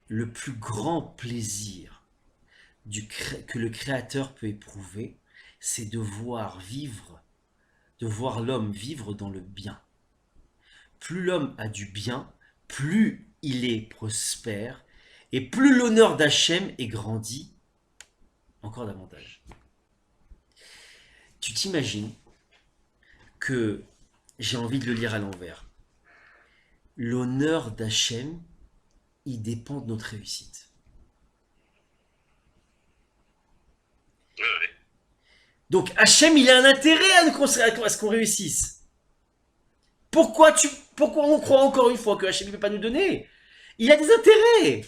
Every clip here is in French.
le plus grand plaisir que le Créateur peut éprouver, c'est de voir l'homme vivre dans le bien. Plus l'homme a du bien, plus il est prospère, et plus l'honneur d'Hachem est grandi encore davantage. Tu t'imagines que j'ai envie de le lire à l'envers. L'honneur d'Hachem, il dépend de notre réussite. Ouais, ouais. Donc Hachem, il a un intérêt à ce qu'on réussisse. Pourquoi on croit encore une fois que Hachem ne peut pas nous donner? Il a des intérêts.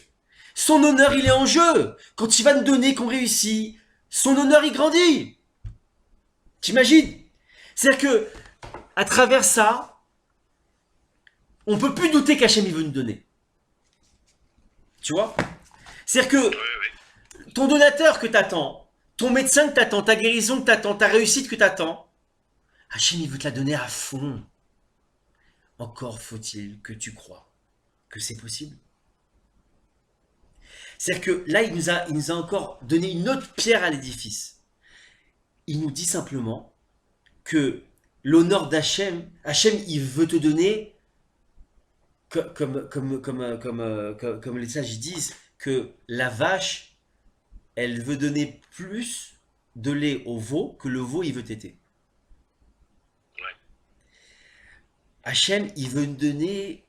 Son honneur, il est en jeu. Quand il va nous donner qu'on réussit, son honneur, il grandit. T'imagines? C'est-à-dire que, à travers ça, on peut plus douter qu'Hachem, il veut nous donner. Tu vois? C'est-à-dire Ouais, que ouais. ton donateur que t'attends, ton médecin que t'attends, ta guérison que t'attends, ta réussite que t'attends, Hachem, il veut te la donner à fond. Encore faut-il que tu crois que c'est possible. C'est-à-dire que là, il nous a encore donné une autre pierre à l'édifice. Il nous dit simplement que l'honneur d'Hachem, Hachem, il veut te donner, comme les sages disent, que la vache, elle veut donner plus de lait au veau que le veau, il veut téter. Ouais. Hachem, il veut nous donner,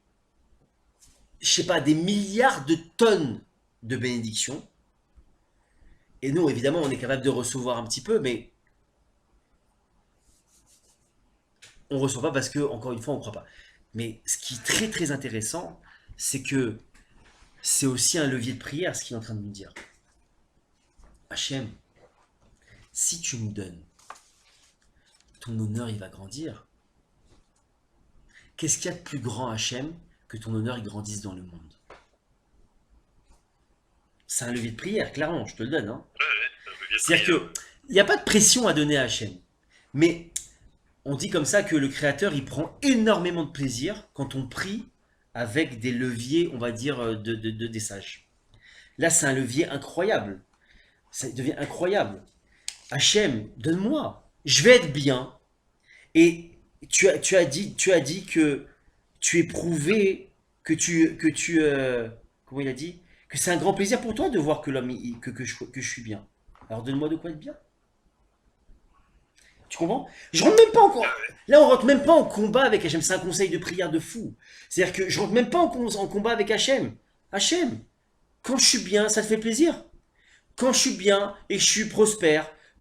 je sais pas, des milliards de tonnes de bénédictions. Et nous, évidemment, on est capable de recevoir un petit peu, mais on ne reçoit pas parce que, encore une fois, on ne croit pas. Mais ce qui est très très intéressant, c'est que c'est aussi un levier de prière, ce qu'il est en train de nous dire. Hachem, si tu me donnes, ton honneur il va grandir. Qu'est-ce qu'il y a de plus grand, Hachem, que ton honneur il grandisse dans le monde? C'est un levier de prière, clairement, je te le donne. Hein. Ouais, ouais. C'est un levier de C'est-à-dire prière. que il n'y a pas de pression à donner à Hachem. Mais on dit comme ça que le Créateur, il prend énormément de plaisir quand on prie avec des leviers, on va dire, des sages. Là, c'est un levier incroyable. Ça devient incroyable. Hachem, donne-moi. Je vais être bien. Et tu as dit que tu éprouvais, comment il a dit? Que c'est un grand plaisir pour toi de voir que l'homme, que je suis bien. Alors donne-moi de quoi être bien. Tu comprends? Je rentre même pas Ouais, encore. ouais. Là, on rentre même pas en combat avec Hachem. C'est un conseil de prière de fou. C'est-à-dire que je rentre même pas en combat avec Hachem. Hachem, quand je suis bien, ça te fait plaisir. Quand je suis bien et que je suis prospère